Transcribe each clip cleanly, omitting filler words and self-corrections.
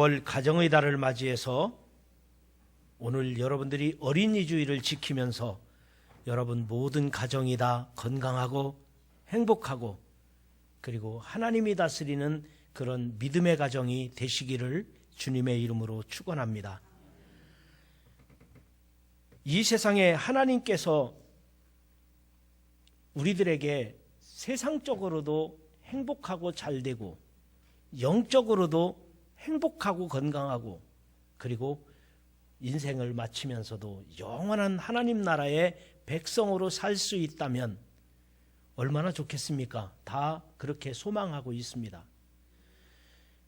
5월 가정의 달을 맞이해서 오늘 여러분들이 어린이 주일을 지키면서 여러분 모든 가정이 다 건강하고 행복하고 그리고 하나님이 다스리는 그런 믿음의 가정이 되시기를 주님의 이름으로 축원합니다. 이 세상에 하나님께서 우리들에게 세상적으로도 행복하고 잘되고 영적으로도 행복하고 건강하고 그리고 인생을 마치면서도 영원한 하나님 나라의 백성으로 살 수 있다면 얼마나 좋겠습니까? 다 그렇게 소망하고 있습니다.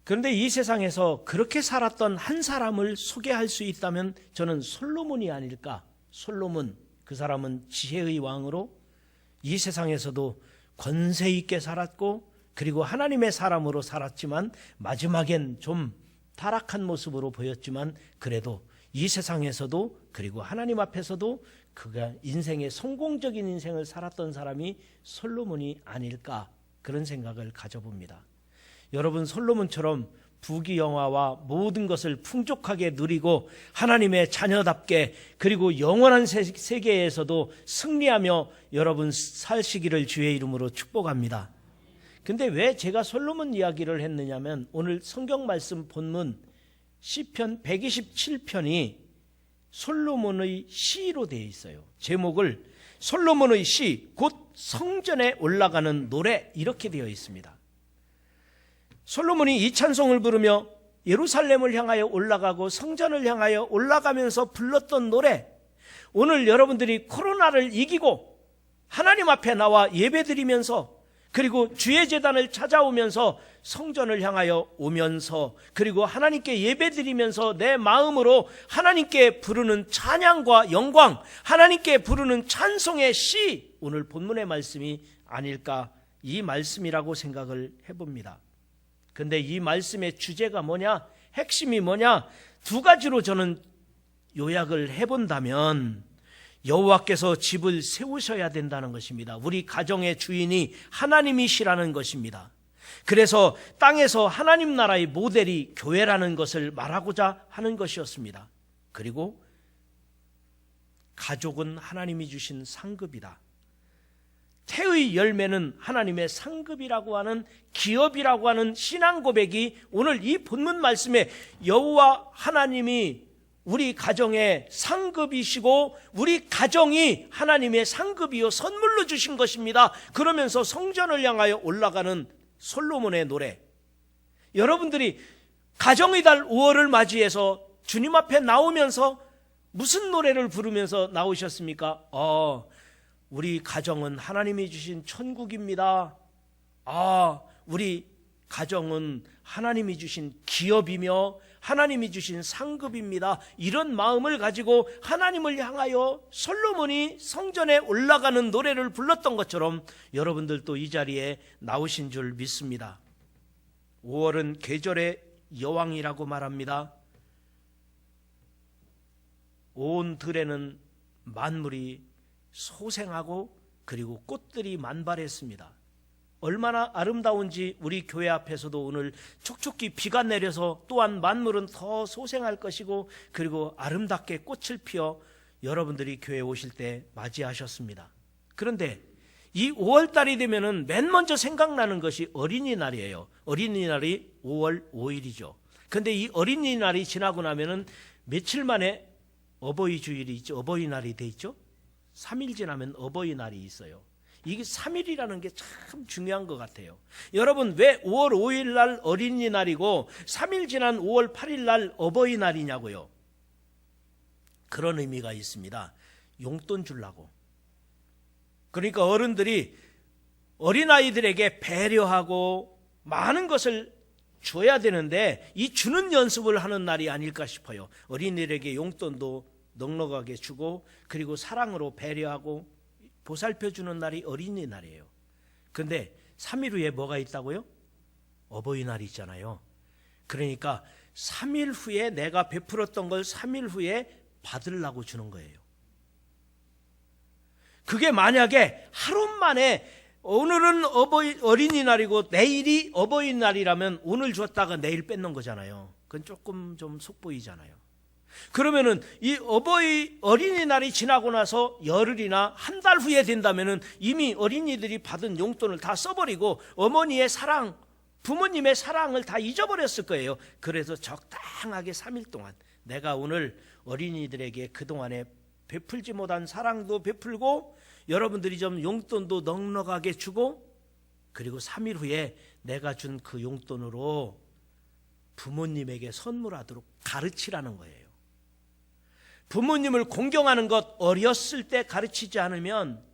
그런데 이 세상에서 그렇게 살았던 한 사람을 소개할 수 있다면 저는 솔로몬이 아닐까. 솔로몬, 그 사람은 지혜의 왕으로 이 세상에서도 권세 있게 살았고 그리고 하나님의 사람으로 살았지만 마지막엔 좀 타락한 모습으로 보였지만 그래도 이 세상에서도 그리고 하나님 앞에서도 그가 인생의 성공적인 인생을 살았던 사람이 솔로몬이 아닐까 그런 생각을 가져봅니다. 여러분 솔로몬처럼 부귀영화와 모든 것을 풍족하게 누리고 하나님의 자녀답게 그리고 영원한 세계에서도 승리하며 여러분 사시기를 주의 이름으로 축복합니다. 근데 왜 제가 솔로몬 이야기를 했느냐면 오늘 성경 말씀 본문 시편 127편이 솔로몬의 시로 되어 있어요. 제목을 솔로몬의 시, 곧 성전에 올라가는 노래 이렇게 되어 있습니다. 솔로몬이 이 찬송을 부르며 예루살렘을 향하여 올라가고 성전을 향하여 올라가면서 불렀던 노래, 오늘 여러분들이 코로나를 이기고 하나님 앞에 나와 예배드리면서 그리고 주의 제단을 찾아오면서 성전을 향하여 오면서 그리고 하나님께 예배드리면서 내 마음으로 하나님께 부르는 찬양과 영광, 하나님께 부르는 찬송의 시, 오늘 본문의 말씀이 아닐까 이 말씀이라고 생각을 해봅니다. 근데 이 말씀의 주제가 뭐냐? 핵심이 뭐냐? 두 가지로 저는 요약을 해본다면 여호와께서 집을 세우셔야 된다는 것입니다. 우리 가정의 주인이 하나님이시라는 것입니다. 그래서 땅에서 하나님 나라의 모델이 교회라는 것을 말하고자 하는 것이었습니다. 그리고 가족은 하나님이 주신 상급이다. 태의 열매는 하나님의 상급이라고 하는 기업이라고 하는 신앙 고백이 오늘 이 본문 말씀에 여호와 하나님이 우리 가정의 상급이시고 우리 가정이 하나님의 상급이요 선물로 주신 것입니다. 그러면서 성전을 향하여 올라가는 솔로몬의 노래, 여러분들이 가정의 달 5월을 맞이해서 주님 앞에 나오면서 무슨 노래를 부르면서 나오셨습니까? 우리 가정은 하나님이 주신 천국입니다. 우리 가정은 하나님이 주신 기업이며 하나님이 주신 상급입니다. 이런 마음을 가지고 하나님을 향하여 솔로몬이 성전에 올라가는 노래를 불렀던 것처럼 여러분들도 이 자리에 나오신 줄 믿습니다. 5월은 계절의 여왕이라고 말합니다. 온 들에는 만물이 소생하고 그리고 꽃들이 만발했습니다. 얼마나 아름다운지 우리 교회 앞에서도 오늘 촉촉히 비가 내려서 또한 만물은 더 소생할 것이고 그리고 아름답게 꽃을 피워 여러분들이 교회에 오실 때 맞이하셨습니다. 그런데 이 5월달이 되면은 맨 먼저 생각나는 것이 어린이날이에요. 어린이날이 5월 5일이죠. 근데 이 어린이날이 지나고 나면은 며칠 만에 어버이 주일이 있죠. 어버이날이 돼 있죠. 3일 지나면 어버이날이 있어요. 이게 3일이라는 게 참 중요한 것 같아요. 여러분 왜 5월 5일 날 어린이날이고 3일 지난 5월 8일 날 어버이날이냐고요. 그런 의미가 있습니다. 용돈 주려고. 그러니까 어른들이 어린아이들에게 배려하고 많은 것을 줘야 되는데 이 주는 연습을 하는 날이 아닐까 싶어요. 어린이들에게 용돈도 넉넉하게 주고 그리고 사랑으로 배려하고 보살펴주는 날이 어린이날이에요. 그런데 3일 후에 뭐가 있다고요? 어버이날이 있잖아요. 그러니까 3일 후에 내가 베풀었던 걸 3일 후에 받으려고 주는 거예요. 그게 만약에 하루 만에 오늘은 어린이날이고 내일이 어버이날이라면 오늘 줬다가 내일 뺏는 거잖아요. 그건 조금 좀 속보이잖아요. 그러면은 이 어린이날이 지나고 나서 열흘이나 한 달 후에 된다면은 이미 어린이들이 받은 용돈을 다 써버리고 어머니의 사랑, 부모님의 사랑을 다 잊어버렸을 거예요. 그래서 적당하게 3일 동안 내가 오늘 어린이들에게 그동안에 베풀지 못한 사랑도 베풀고 여러분들이 좀 용돈도 넉넉하게 주고, 그리고 3일 후에 내가 준 그 용돈으로 부모님에게 선물하도록 가르치라는 거예요. 부모님을 공경하는 것 어렸을 때 가르치지 않으면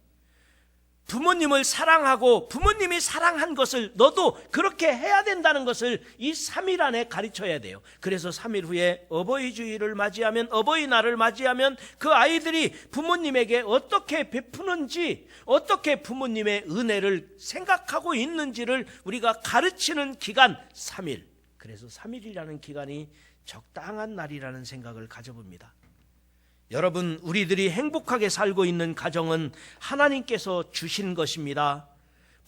부모님을 사랑하고 부모님이 사랑한 것을 너도 그렇게 해야 된다는 것을 이 3일 안에 가르쳐야 돼요. 그래서 3일 후에 어버이주의를 맞이하면, 어버이날을 맞이하면 그 아이들이 부모님에게 어떻게 베푸는지, 어떻게 부모님의 은혜를 생각하고 있는지를 우리가 가르치는 기간 3일. 그래서 3일이라는 기간이 적당한 날이라는 생각을 가져봅니다. 여러분, 우리들이 행복하게 살고 있는 가정은 하나님께서 주신 것입니다.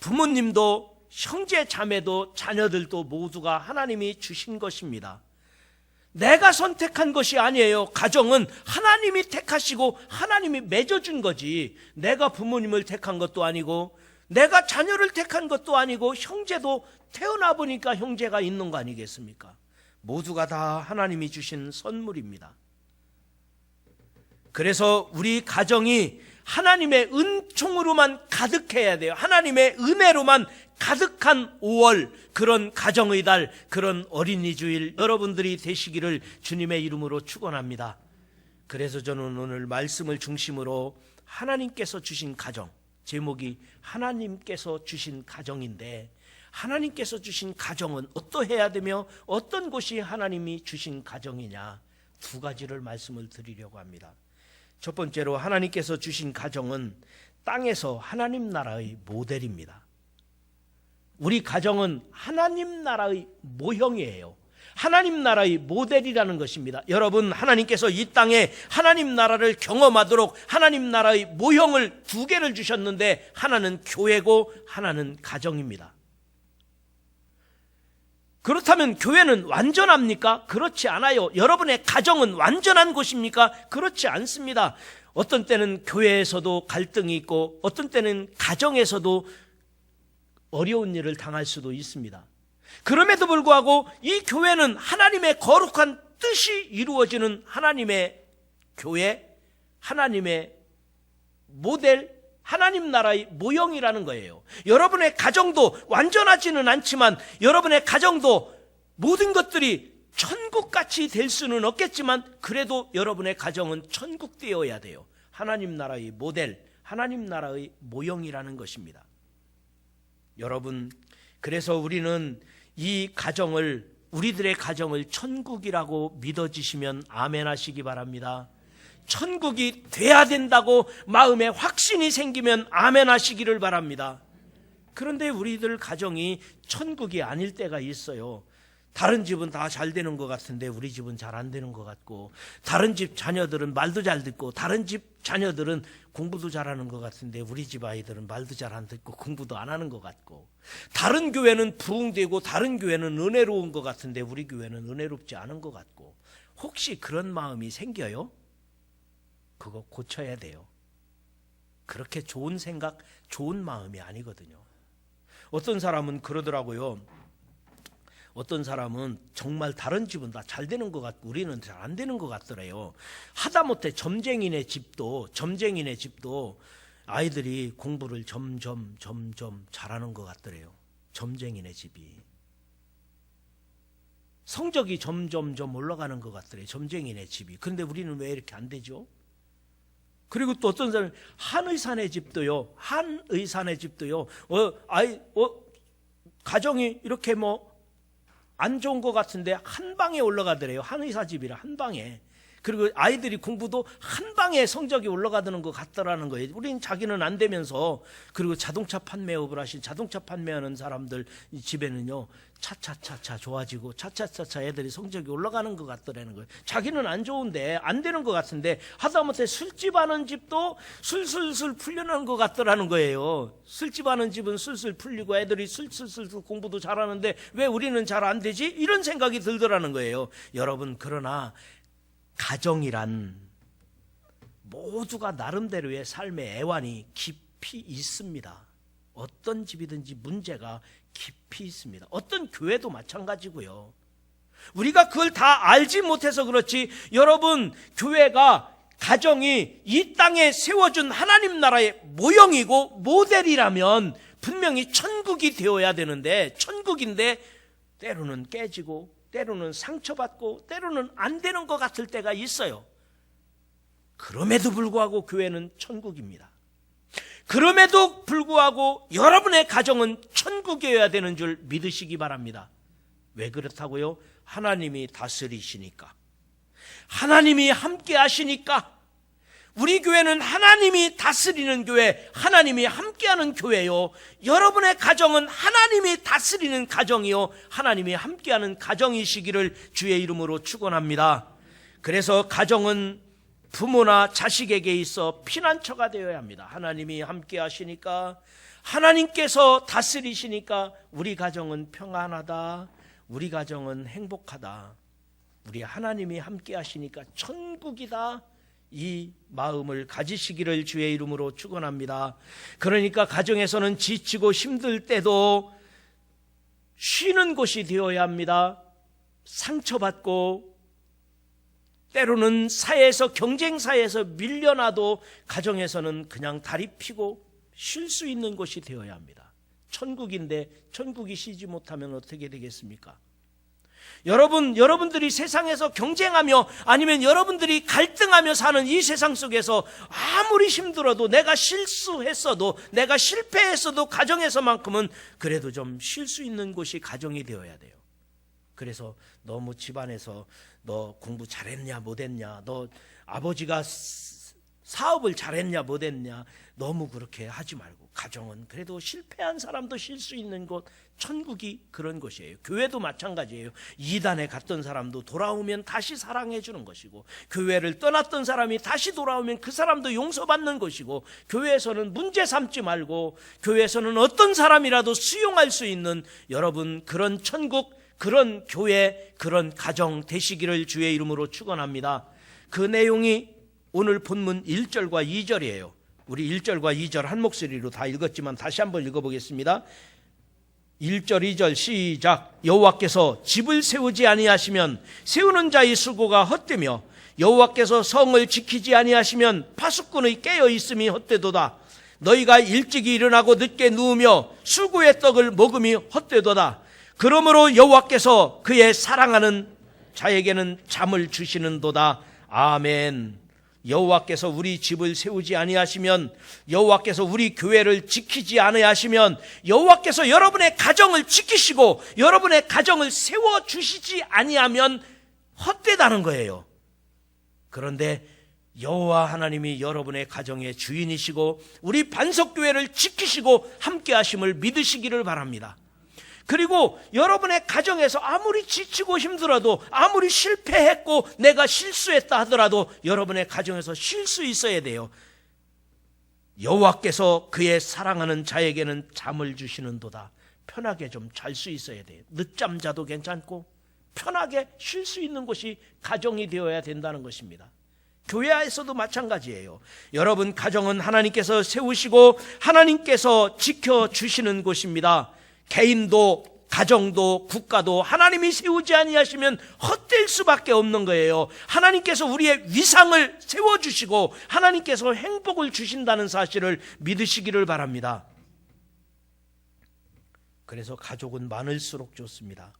부모님도 형제 자매도 자녀들도 모두가 하나님이 주신 것입니다. 내가 선택한 것이 아니에요. 가정은 하나님이 택하시고 하나님이 맺어준 거지. 내가 부모님을 택한 것도 아니고 내가 자녀를 택한 것도 아니고 형제도 태어나 보니까 형제가 있는 거 아니겠습니까? 모두가 다 하나님이 주신 선물입니다. 그래서 우리 가정이 하나님의 은총으로만 가득해야 돼요. 하나님의 은혜로만 가득한 5월, 그런 가정의 달, 그런 어린이 주일 여러분들이 되시기를 주님의 이름으로 축원합니다. 그래서 저는 오늘 말씀을 중심으로 하나님께서 주신 가정, 제목이 하나님께서 주신 가정인데, 하나님께서 주신 가정은 어떠해야 되며 어떤 것이 하나님이 주신 가정이냐, 두 가지를 말씀을 드리려고 합니다. 첫 번째로 하나님께서 주신 가정은 땅에서 하나님 나라의 모델입니다. 우리 가정은 하나님 나라의 모형이에요. 하나님 나라의 모델이라는 것입니다. 여러분, 하나님께서 이 땅에 하나님 나라를 경험하도록 하나님 나라의 모형을 두 개를 주셨는데, 하나는 교회고 하나는 가정입니다. 그렇다면 교회는 완전합니까? 그렇지 않아요. 여러분의 가정은 완전한 곳입니까? 그렇지 않습니다. 어떤 때는 교회에서도 갈등이 있고 어떤 때는 가정에서도 어려운 일을 당할 수도 있습니다. 그럼에도 불구하고 이 교회는 하나님의 거룩한 뜻이 이루어지는 하나님의 교회, 하나님의 모델, 하나님 나라의 모형이라는 거예요. 여러분의 가정도 완전하지는 않지만, 여러분의 가정도 모든 것들이 천국같이 될 수는 없겠지만, 그래도 여러분의 가정은 천국 되어야 돼요. 하나님 나라의 모델, 하나님 나라의 모형이라는 것입니다. 여러분, 그래서 우리는 이 가정을, 우리들의 가정을 천국이라고 믿어지시면 아멘 하시기 바랍니다. 천국이 돼야 된다고 마음에 확신이 생기면 아멘 하시기를 바랍니다. 그런데 우리들 가정이 천국이 아닐 때가 있어요. 다른 집은 다 잘 되는 것 같은데 우리 집은 잘 안 되는 것 같고, 다른 집 자녀들은 말도 잘 듣고 다른 집 자녀들은 공부도 잘하는 것 같은데 우리 집 아이들은 말도 잘 안 듣고 공부도 안 하는 것 같고, 다른 교회는 부흥되고 다른 교회는 은혜로운 것 같은데 우리 교회는 은혜롭지 않은 것 같고, 혹시 그런 마음이 생겨요? 그거 고쳐야 돼요. 그렇게 좋은 생각, 좋은 마음이 아니거든요. 어떤 사람은 그러더라고요. 어떤 사람은 정말 다른 집은 다 잘 되는 것 같고 우리는 잘 안 되는 것 같더래요. 하다못해 점쟁이네 집도 아이들이 공부를 점점 잘하는 것 같더래요. 점쟁이네 집이 성적이 점점 올라가는 것 같더래요. 점쟁이네 집이. 그런데 우리는 왜 이렇게 안 되죠? 그리고 또 어떤 사람은 한의사네 집도요. 가정이 이렇게 안 좋은 것 같은데 한 방에 올라가더래요. 한의사 집이라 한 방에. 그리고 아이들이 공부도 한 방에 성적이 올라가는 것 같더라는 거예요. 우린 자기는 안 되면서. 그리고 자동차 판매업을 하신 자동차 판매하는 사람들 집에는요, 차차차차 좋아지고 차차차차 애들이 성적이 올라가는 것 같더라는 거예요. 자기는 안 좋은데, 안 되는 것 같은데 하다못해 술집 하는 집도 술술술 풀려나는 것 같더라는 거예요. 술집 하는 집은 술술 풀리고 애들이 술술술 공부도 잘하는데 왜 우리는 잘 안 되지? 이런 생각이 들더라는 거예요. 여러분, 그러나 가정이란 모두가 나름대로의 삶의 애환이 깊이 있습니다. 어떤 집이든지 문제가 깊이 있습니다. 어떤 교회도 마찬가지고요. 우리가 그걸 다 알지 못해서 그렇지, 여러분, 교회가, 가정이 이 땅에 세워준 하나님 나라의 모형이고 모델이라면 분명히 천국이 되어야 되는데, 천국인데 때로는 깨지고 때로는 상처받고 때로는 안 되는 것 같을 때가 있어요. 그럼에도 불구하고 교회는 천국입니다. 그럼에도 불구하고 여러분의 가정은 천국이어야 되는 줄 믿으시기 바랍니다. 왜 그렇다고요? 하나님이 다스리시니까, 하나님이 함께 하시니까. 우리 교회는 하나님이 다스리는 교회, 하나님이 함께하는 교회요. 여러분의 가정은 하나님이 다스리는 가정이요, 하나님이 함께하는 가정이시기를 주의 이름으로 축원합니다. 그래서 가정은 부모나 자식에게 있어 피난처가 되어야 합니다. 하나님이 함께 하시니까, 하나님께서 다스리시니까 우리 가정은 평안하다, 우리 가정은 행복하다, 우리 하나님이 함께 하시니까 천국이다, 이 마음을 가지시기를 주의 이름으로 축원합니다. 그러니까 가정에서는 지치고 힘들 때도 쉬는 곳이 되어야 합니다. 상처받고 때로는 사회에서, 경쟁사회에서 밀려나도 가정에서는 그냥 다리 펴고 쉴 수 있는 곳이 되어야 합니다. 천국인데 천국이 쉬지 못하면 어떻게 되겠습니까? 여러분들이 세상에서 경쟁하며, 아니면 여러분들이 갈등하며 사는 이 세상 속에서 아무리 힘들어도, 내가 실수했어도, 내가 실패했어도 가정에서만큼은 그래도 좀 쉴 수 있는 곳이 가정이 되어야 돼요. 그래서 너무 집안에서 너 공부 잘했냐 못했냐, 너 아버지가 사업을 잘했냐 못했냐, 너무 그렇게 하지 말고, 가정은 그래도 실패한 사람도 쉴 수 있는 곳, 천국이 그런 곳이에요. 교회도 마찬가지예요. 이단에 갔던 사람도 돌아오면 다시 사랑해 주는 것이고, 교회를 떠났던 사람이 다시 돌아오면 그 사람도 용서받는 것이고, 교회에서는 문제 삼지 말고, 교회에서는 어떤 사람이라도 수용할 수 있는, 여러분, 그런 천국, 그런 교회, 그런 가정 되시기를 주의 이름으로 축원합니다. 그 내용이 오늘 본문 1절과 2절이에요. 우리 1절과 2절 한 목소리로 다 읽었지만 다시 한번 읽어보겠습니다. 1절 2절 시작. 여호와께서 집을 세우지 아니하시면 세우는 자의 수고가 헛되며, 여호와께서 성을 지키지 아니하시면 파수꾼의 깨어 있음이 헛되도다. 너희가 일찍이 일어나고 늦게 누우며 수고의 떡을 먹음이 헛되도다. 그러므로 여호와께서 그의 사랑하는 자에게는 잠을 주시는도다. 아멘. 여호와께서 우리 집을 세우지 아니하시면, 여호와께서 우리 교회를 지키지 아니하시면, 여호와께서 여러분의 가정을 지키시고 여러분의 가정을 세워주시지 아니하면 헛되다는 거예요. 그런데 여호와 하나님이 여러분의 가정의 주인이시고 우리 반석교회를 지키시고 함께 하심을 믿으시기를 바랍니다. 그리고 여러분의 가정에서 아무리 지치고 힘들어도, 아무리 실패했고 내가 실수했다 하더라도 여러분의 가정에서 쉴 수 있어야 돼요. 여호와께서 그의 사랑하는 자에게는 잠을 주시는도다. 편하게 좀 잘 수 있어야 돼요. 늦잠 자도 괜찮고 편하게 쉴 수 있는 곳이 가정이 되어야 된다는 것입니다. 교회에서도 마찬가지예요. 여러분 가정은 하나님께서 세우시고 하나님께서 지켜주시는 곳입니다. 개인도, 가정도, 국가도 하나님이 세우지 아니하시면 헛될 수밖에 없는 거예요. 하나님께서 우리의 위상을 세워주시고 하나님께서 행복을 주신다는 사실을 믿으시기를 바랍니다. 그래서 가족은 많을수록 좋습니다.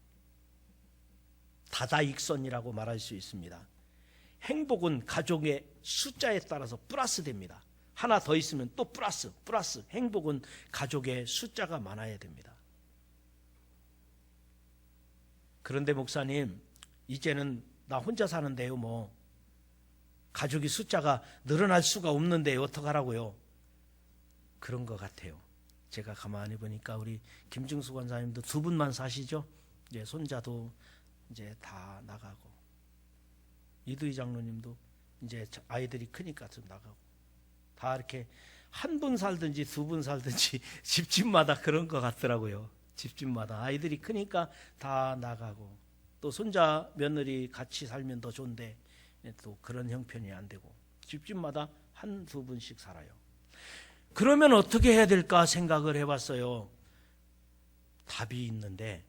다다익선이라고 말할 수 있습니다. 행복은 가족의 숫자에 따라서 플러스 됩니다. 하나 더 있으면 또 플러스. 행복은 가족의 숫자가 많아야 됩니다. 그런데 목사님, 이제는 나 혼자 사는데요, 가족이 숫자가 늘어날 수가 없는데 어떡하라고요? 그런 것 같아요. 제가 가만히 보니까 우리 김증수 권사님도 두 분만 사시죠? 이제 손자도 이제 다 나가고, 이두희 장로님도 이제 아이들이 크니까 좀 나가고, 다 이렇게 한 분 살든지 두 분 살든지 집집마다 그런 것 같더라고요. 집집마다 아이들이 크니까 다 나가고, 또 손자 며느리 같이 살면 더 좋은데 또 그런 형편이 안 되고 집집마다 한 두 분씩 살아요. 그러면 어떻게 해야 될까 생각을 해봤어요. 답이 있는데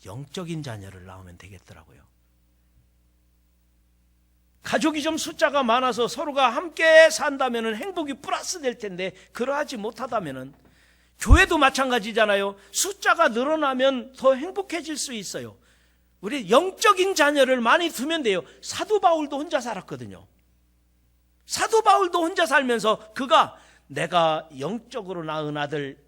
영적인 자녀를 낳으면 되겠더라고요. 가족이 좀 숫자가 많아서 서로가 함께 산다면 행복이 플러스 될 텐데, 그러하지 못하다면 교회도 마찬가지잖아요. 숫자가 늘어나면 더 행복해질 수 있어요. 우리 영적인 자녀를 많이 두면 돼요. 사도 바울도 혼자 살았거든요. 사도 바울도 혼자 살면서 그가 내가 영적으로 낳은 아들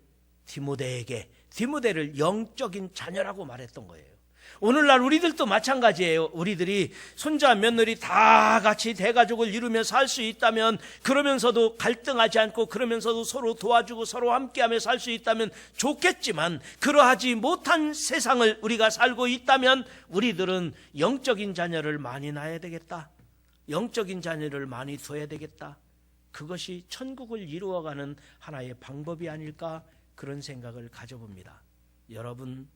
디모데를 영적인 자녀라고 말했던 거예요. 오늘날 우리들도 마찬가지예요. 우리들이 손자 며느리 다 같이 대가족을 이루며 살 수 있다면, 그러면서도 갈등하지 않고 그러면서도 서로 도와주고 서로 함께하며 살 수 있다면 좋겠지만, 그러하지 못한 세상을 우리가 살고 있다면 우리들은 영적인 자녀를 많이 낳아야 되겠다. 영적인 자녀를 많이 둬야 되겠다. 그것이 천국을 이루어가는 하나의 방법이 아닐까, 그런 생각을 가져봅니다. 여러분,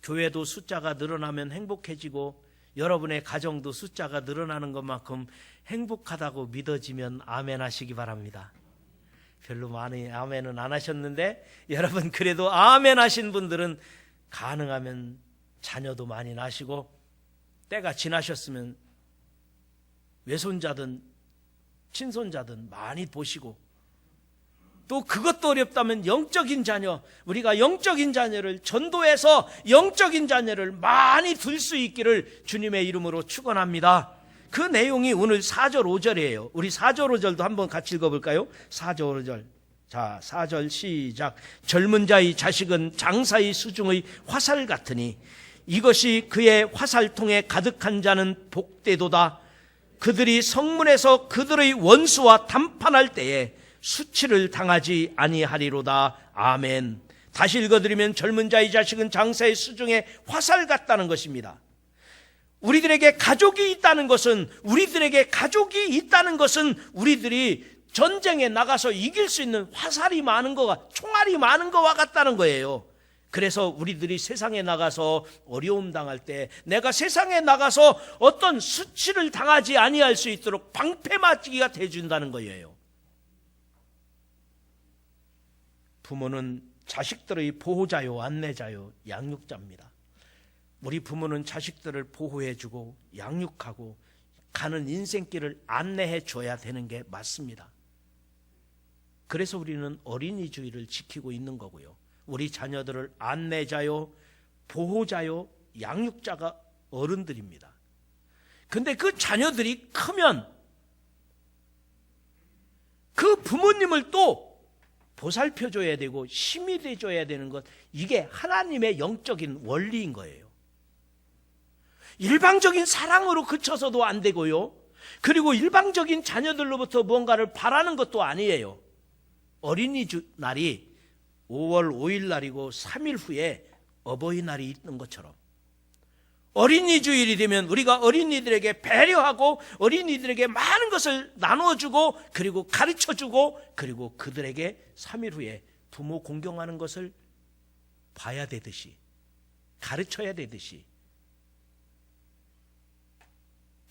교회도 숫자가 늘어나면 행복해지고 여러분의 가정도 숫자가 늘어나는 것만큼 행복하다고 믿어지면 아멘 하시기 바랍니다. 별로 많이 아멘은 안 하셨는데, 여러분 그래도 아멘 하신 분들은 가능하면 자녀도 많이 낳으시고, 때가 지나셨으면 외손자든 친손자든 많이 보시고, 또 그것도 어렵다면 영적인 자녀, 우리가 영적인 자녀를 전도해서 영적인 자녀를 많이 둘 수 있기를 주님의 이름으로 축원합니다. 그 내용이 오늘 4절 5절이에요. 우리 4절 5절도 한번 같이 읽어볼까요? 4절 5절. 자, 4절 시작. 젊은 자의 자식은 장사의 수중의 화살 같으니 이것이 그의 화살통에 가득한 자는 복되도다. 그들이 성문에서 그들의 원수와 담판할 때에 수치를 당하지 아니하리로다. 아멘. 다시 읽어드리면 젊은 자의 자식은 장사의 수중에 화살 같다는 것입니다. 우리들에게 가족이 있다는 것은 우리들이 전쟁에 나가서 이길 수 있는 화살이 많은 것과 총알이 많은 것과 같다는 거예요. 그래서 우리들이 세상에 나가서 어려움 당할 때, 내가 세상에 나가서 어떤 수치를 당하지 아니할 수 있도록 방패맞기가 돼준다는 거예요. 부모는 자식들의 보호자요, 안내자요, 양육자입니다. 우리 부모는 자식들을 보호해주고 양육하고 가는 인생길을 안내해 줘야 되는 게 맞습니다. 그래서 우리는 어린이주의를 지키고 있는 거고요. 우리 자녀들을 안내자요, 보호자요, 양육자가 어른들입니다. 근데 그 자녀들이 크면 그 부모님을 또 보살펴줘야 되고 힘이 돼줘야 되는 것, 이게 하나님의 영적인 원리인 거예요. 일방적인 사랑으로 그쳐서도 안 되고요. 그리고 일방적인 자녀들로부터 무언가를 바라는 것도 아니에요. 어린이날이 5월 5일 날이고 3일 후에 어버이날이 있는 것처럼, 어린이 주일이 되면 우리가 어린이들에게 배려하고 어린이들에게 많은 것을 나눠주고 그리고 가르쳐주고, 그리고 그들에게 3일 후에 부모 공경하는 것을 봐야 되듯이, 가르쳐야 되듯이,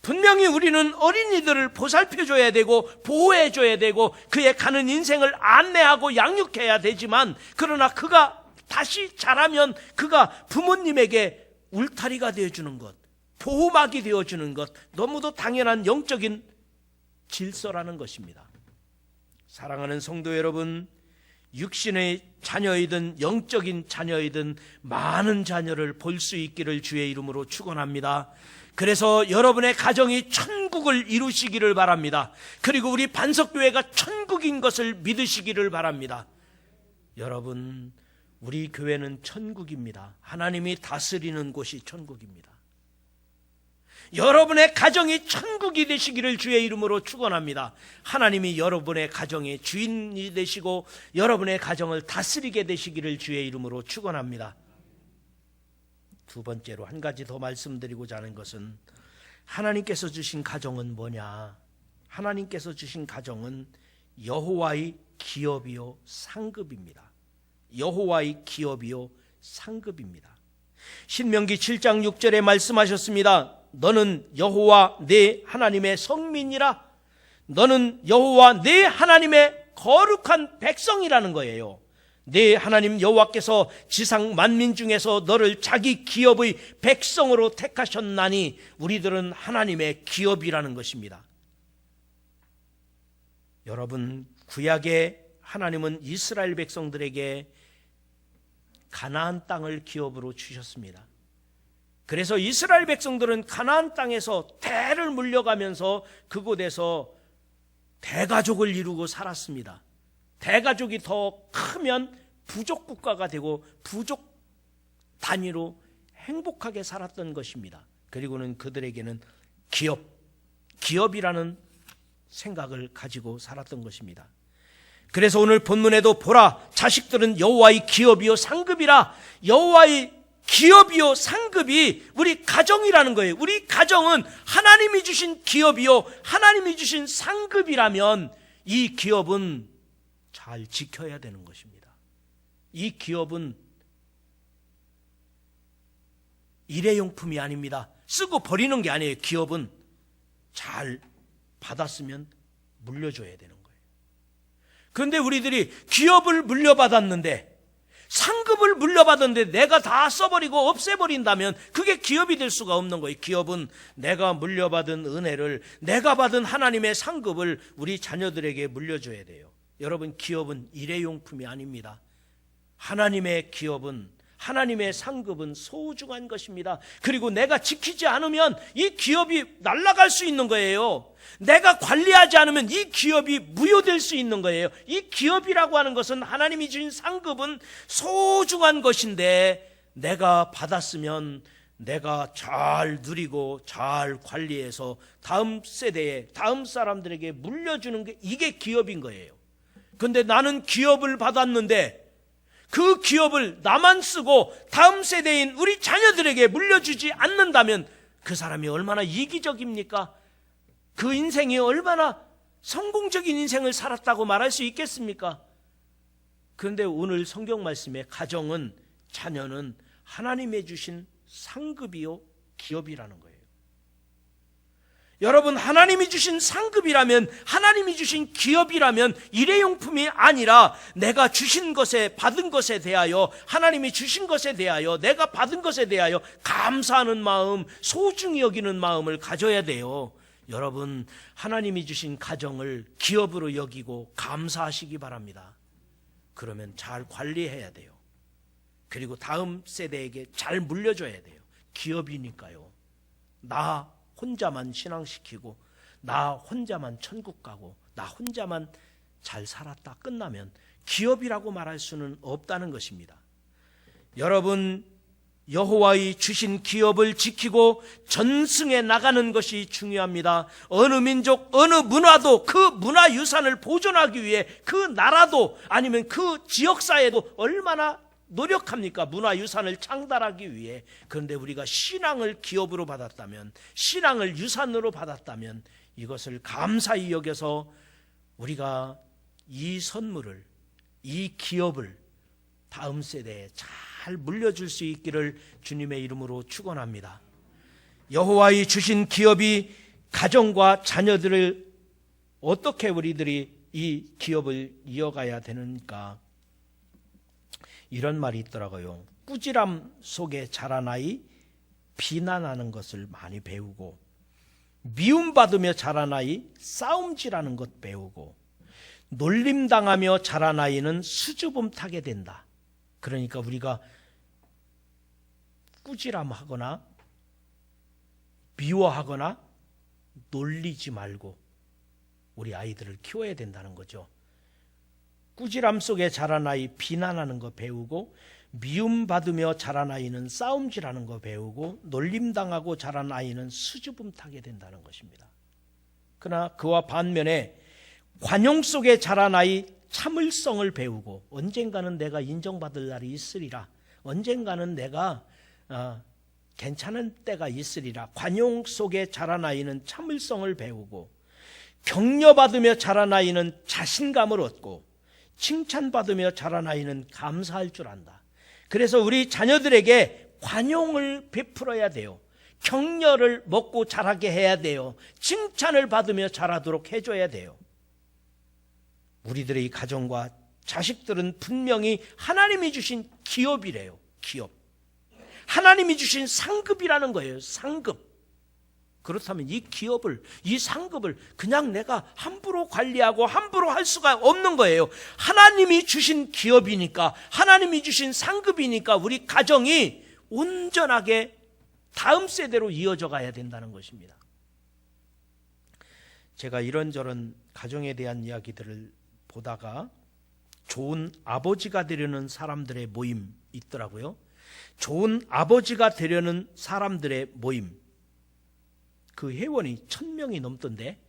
분명히 우리는 어린이들을 보살펴줘야 되고 보호해줘야 되고 그의 가는 인생을 안내하고 양육해야 되지만, 그러나 그가 다시 자라면 그가 부모님에게 울타리가 되어주는 것, 보호막이 되어주는 것, 너무도 당연한 영적인 질서라는 것입니다. 사랑하는 성도 여러분, 육신의 자녀이든 영적인 자녀이든 많은 자녀를 볼 수 있기를 주의 이름으로 축원합니다. 그래서 여러분의 가정이 천국을 이루시기를 바랍니다. 그리고 우리 반석교회가 천국인 것을 믿으시기를 바랍니다. 여러분, 우리 교회는 천국입니다. 하나님이 다스리는 곳이 천국입니다. 여러분의 가정이 천국이 되시기를 주의 이름으로 축원합니다. 하나님이 여러분의 가정의 주인이 되시고 여러분의 가정을 다스리게 되시기를 주의 이름으로 축원합니다. 두 번째로 한 가지 더 말씀드리고자 하는 것은, 하나님께서 주신 가정은 뭐냐? 하나님께서 주신 가정은 여호와의 기업이요 상급입니다. 여호와의 기업이요 상급입니다. 신명기 7장 6절에 말씀하셨습니다. 너는 여호와 내 하나님의 성민이라. 너는 여호와 내 하나님의 거룩한 백성이라는 거예요. 내 하나님 여호와께서 지상 만민 중에서 너를 자기 기업의 백성으로 택하셨나니 우리들은 하나님의 기업이라는 것입니다. 여러분, 구약에 하나님은 이스라엘 백성들에게 가나안 땅을 기업으로 주셨습니다. 그래서 이스라엘 백성들은 가나안 땅에서 대를 물려가면서 그곳에서 대가족을 이루고 살았습니다. 대가족이 더 크면 부족 국가가 되고 부족 단위로 행복하게 살았던 것입니다. 그리고는 그들에게는 기업이라는 생각을 가지고 살았던 것입니다. 그래서 오늘 본문에도 보라, 자식들은 여호와의 기업이요 상급이라. 여호와의 기업이요 상급이 우리 가정이라는 거예요. 우리 가정은 하나님이 주신 기업이요 하나님이 주신 상급이라면 이 기업은 잘 지켜야 되는 것입니다. 이 기업은 일회용품이 아닙니다. 쓰고 버리는 게 아니에요. 기업은 잘 받았으면 물려줘야 되는 거예요. 그런데 우리들이 기업을 물려받았는데, 상급을 물려받았는데 내가 다 써버리고 없애버린다면 그게 기업이 될 수가 없는 거예요. 기업은 내가 물려받은 은혜를, 내가 받은 하나님의 상급을 우리 자녀들에게 물려줘야 돼요. 여러분, 기업은 일회용품이 아닙니다. 하나님의 기업은, 하나님의 상급은 소중한 것입니다. 그리고 내가 지키지 않으면 이 기업이 날아갈 수 있는 거예요. 내가 관리하지 않으면 이 기업이 무효될 수 있는 거예요. 이 기업이라고 하는 것은, 하나님이 주신 상급은 소중한 것인데 내가 받았으면 내가 잘 누리고 잘 관리해서 다음 세대에, 다음 사람들에게 물려주는 게, 이게 기업인 거예요. 그런데 나는 기업을 받았는데 그 기업을 나만 쓰고 다음 세대인 우리 자녀들에게 물려주지 않는다면 그 사람이 얼마나 이기적입니까? 그 인생이 얼마나 성공적인 인생을 살았다고 말할 수 있겠습니까? 그런데 오늘 성경 말씀에 가정은, 자녀는 하나님의 주신 상급이요 기업이라는 거예요. 여러분, 하나님이 주신 상급이라면, 하나님이 주신 기업이라면 일회용품이 아니라 내가 주신 것에, 받은 것에 대하여, 하나님이 주신 것에 대하여, 내가 받은 것에 대하여 감사하는 마음, 소중히 여기는 마음을 가져야 돼요. 여러분, 하나님이 주신 가정을 기업으로 여기고 감사하시기 바랍니다. 그러면 잘 관리해야 돼요. 그리고 다음 세대에게 잘 물려줘야 돼요. 기업이니까요. 나 혼자만 신앙시키고, 나 혼자만 천국 가고, 나 혼자만 잘 살았다 끝나면 기업이라고 말할 수는 없다는 것입니다. 여러분, 여호와의 주신 기업을 지키고 전승해 나가는 것이 중요합니다. 어느 민족, 어느 문화도 그 문화유산을 보존하기 위해 그 나라도, 아니면 그 지역사회도 얼마나 노력합니까? 문화유산을 창달하기 위해. 그런데 우리가 신앙을 기업으로 받았다면, 신앙을 유산으로 받았다면 이것을 감사히 여겨서 우리가 이 선물을, 이 기업을 다음 세대에 잘 물려줄 수 있기를 주님의 이름으로 축원합니다. 여호와의 주신 기업이 가정과 자녀들을 어떻게 우리들이 이 기업을 이어가야 되는가? 이런 말이 있더라고요. 꾸지람 속에 자란 아이 비난하는 것을 많이 배우고, 미움받으며 자란 아이 싸움질하는 것 배우고, 놀림당하며 자란 아이는 수줍음 타게 된다. 그러니까 우리가 꾸지람하거나 미워하거나 놀리지 말고 우리 아이들을 키워야 된다는 거죠. 꾸지람 속에 자란 아이 비난하는 거 배우고, 미움받으며 자란 아이는 싸움질하는 거 배우고 놀림당하고 자란 아이는 수줍음 타게 된다는 것입니다. 그러나 그와 반면에 관용 속에 자란 아이 참을성을 배우고 언젠가는 내가 인정받을 날이 있으리라. 언젠가는 내가 괜찮은 때가 있으리라. 관용 속에 자란 아이는 참을성을 배우고 격려받으며 자란 아이는 자신감을 얻고 칭찬받으며 자란 아이는 감사할 줄 안다. 그래서 우리 자녀들에게 관용을 베풀어야 돼요. 격려를 먹고 자라게 해야 돼요. 칭찬을 받으며 자라도록 해줘야 돼요. 우리들의 가정과 자식들은 분명히 하나님이 주신 기업이래요. 기업. 하나님이 주신 상급이라는 거예요. 상급. 그렇다면 이 기업을, 이 상급을 그냥 내가 함부로 관리하고 함부로 할 수가 없는 거예요. 하나님이 주신 기업이니까, 하나님이 주신 상급이니까 우리 가정이 온전하게 다음 세대로 이어져 가야 된다는 것입니다. 제가 이런저런 가정에 대한 이야기들을 보다가 좋은 아버지가 되려는 사람들의 모임 있더라고요. 좋은 아버지가 되려는 사람들의 모임. 그 회원이 1000명이 넘던데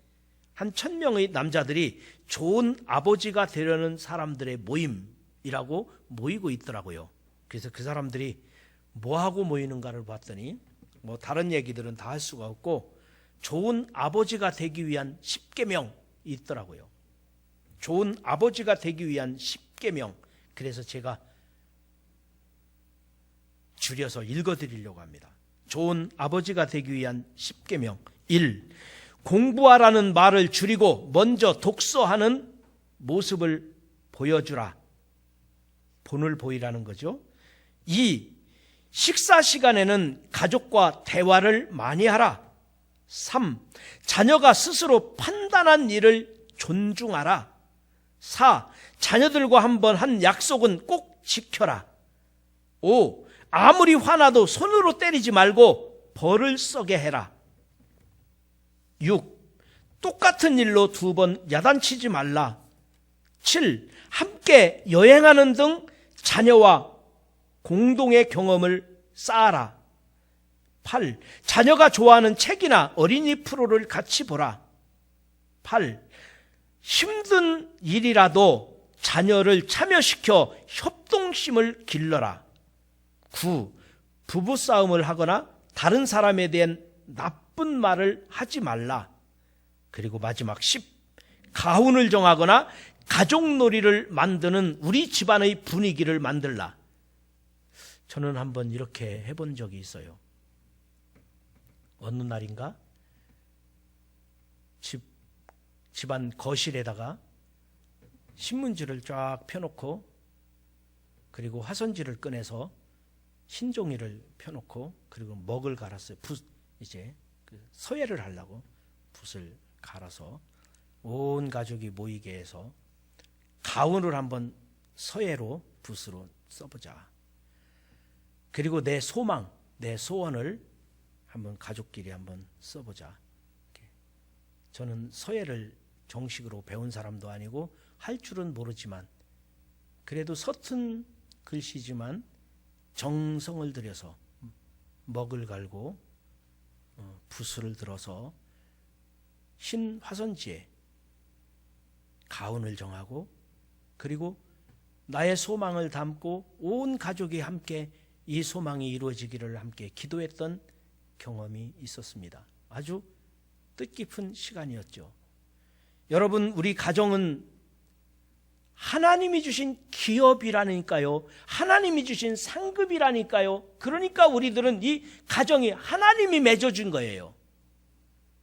한 1000명의 남자들이 좋은 아버지가 되려는 사람들의 모임이라고 모이고 있더라고요. 그래서 그 사람들이 뭐하고 모이는가를 봤더니 뭐 다른 얘기들은 다 할 수가 없고 좋은 아버지가 되기 위한 10계명이 있더라고요. 좋은 아버지가 되기 위한 10계명. 그래서 제가 줄여서 읽어드리려고 합니다. 좋은 아버지가 되기 위한 10계명. 1. 공부하라는 말을 줄이고 먼저 독서하는 모습을 보여주라. 본을 보이라는 거죠. 2. 식사 시간에는 가족과 대화를 많이 하라. 3. 자녀가 스스로 판단한 일을 존중하라. 4. 자녀들과 한번 한 약속은 꼭 지켜라. 5. 아무리 화나도 손으로 때리지 말고 벌을 써게 해라. 6. 똑같은 일로 2번 야단치지 말라. 7. 함께 여행하는 등 자녀와 공동의 경험을 쌓아라. 8. 자녀가 좋아하는 책이나 어린이 프로를 같이 보라. 8. 힘든 일이라도 자녀를 참여시켜 협동심을 길러라. 9. 부부싸움을 하거나 다른 사람에 대한 나쁜 말을 하지 말라. 그리고 마지막 10. 가훈을 정하거나 가족놀이를 만드는 우리 집안의 분위기를 만들라. 저는 한번 이렇게 해본 적이 있어요. 어느 날인가 집안 거실에다가 신문지를 쫙 펴놓고 그리고 화선지를 꺼내서 신종이를 펴놓고 그리고 먹을 갈았어요. 이제 서예를 하려고 붓을 갈아서 온 가족이 모이게 해서 가훈을 한번 서예로 붓으로 써보자. 그리고 내 소망, 내 소원을 한번 가족끼리 한번 써보자. 저는 서예를 정식으로 배운 사람도 아니고 할 줄은 모르지만 그래도 서툰 글씨지만 정성을 들여서 먹을 갈고 붓을 들어서 흰 화선지에 가훈을 정하고 그리고 나의 소망을 담고 온 가족이 함께 이 소망이 이루어지기를 함께 기도했던 경험이 있었습니다. 아주 뜻깊은 시간이었죠. 여러분, 우리 가정은 하나님이 주신 기업이라니까요. 하나님이 주신 상급이라니까요. 그러니까 우리들은 이 가정이 하나님이 맺어준 거예요.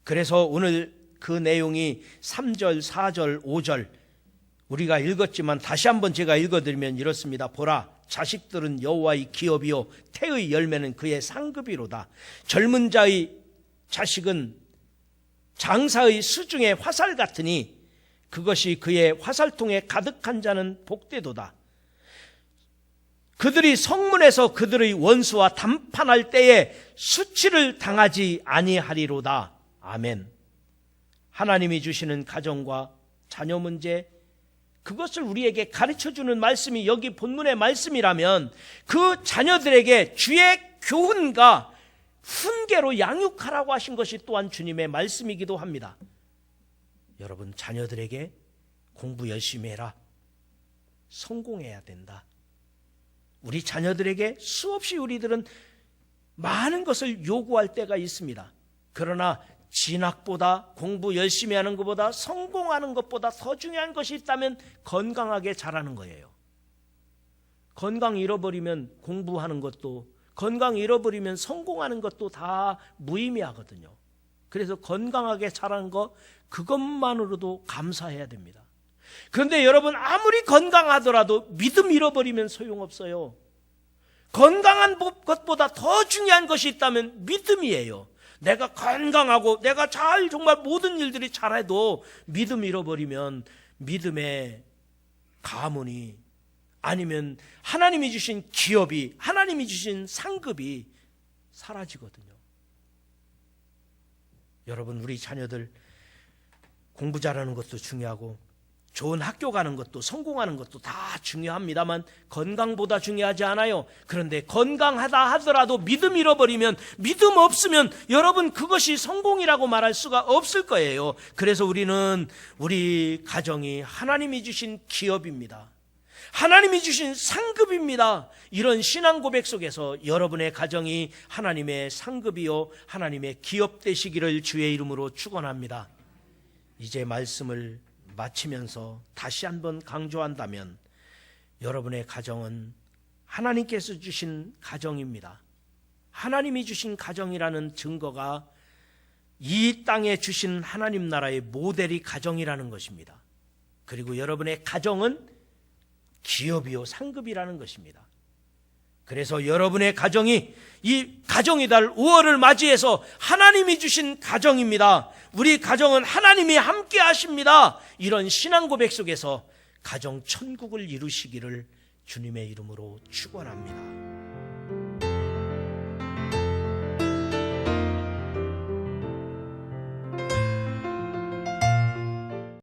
그래서 오늘 그 내용이 3절, 4절, 5절 우리가 읽었지만 다시 한번 제가 읽어드리면 이렇습니다. 보라, 자식들은 여호와의 기업이요 태의 열매는 그의 상급이로다. 젊은 자의 자식은 장사의 수중의 화살 같으니 그것이 그의 화살통에 가득한 자는 복되도다. 그들이 성문에서 그들의 원수와 담판할 때에 수치를 당하지 아니하리로다. 아멘. 하나님이 주시는 가정과 자녀 문제, 그것을 우리에게 가르쳐주는 말씀이 여기 본문의 말씀이라면 그 자녀들에게 주의 교훈과 훈계로 양육하라고 하신 것이 또한 주님의 말씀이기도 합니다. 여러분, 자녀들에게 공부 열심히 해라, 성공해야 된다. 우리 자녀들에게 수없이 우리들은 많은 것을 요구할 때가 있습니다. 그러나 진학보다, 공부 열심히 하는 것보다, 성공하는 것보다 더 중요한 것이 있다면 건강하게 자라는 거예요. 건강 잃어버리면 공부하는 것도, 건강 잃어버리면 성공하는 것도 다 무의미하거든요. 그래서 건강하게 자라는 것, 그것만으로도 감사해야 됩니다. 그런데 여러분, 아무리 건강하더라도 믿음 잃어버리면 소용없어요. 건강한 것보다 더 중요한 것이 있다면 믿음이에요. 내가 건강하고 내가 잘 정말 모든 일들이 잘해도 믿음 잃어버리면 믿음의 가문이, 아니면 하나님이 주신 기업이, 하나님이 주신 상급이 사라지거든요. 여러분, 우리 자녀들 공부 잘하는 것도 중요하고 좋은 학교 가는 것도, 성공하는 것도 다 중요합니다만 건강보다 중요하지 않아요. 그런데 건강하다 하더라도 믿음 잃어버리면, 믿음 없으면 여러분 그것이 성공이라고 말할 수가 없을 거예요. 그래서 우리는 우리 가정이 하나님이 주신 기업입니다. 하나님이 주신 상급입니다. 이런 신앙 고백 속에서 여러분의 가정이 하나님의 상급이요 하나님의 기업 되시기를 주의 이름으로 축원합니다. 이제 말씀을 마치면서 다시 한번 강조한다면 여러분의 가정은 하나님께서 주신 가정입니다. 하나님이 주신 가정이라는 증거가 이 땅에 주신 하나님 나라의 모델이 가정이라는 것입니다. 그리고 여러분의 가정은 기업이요 상급이라는 것입니다. 그래서 여러분의 가정이 이 가정의 달 5월을 맞이해서 하나님이 주신 가정입니다. 우리 가정은 하나님이 함께 하십니다. 이런 신앙 고백 속에서 가정 천국을 이루시기를 주님의 이름으로 축원합니다.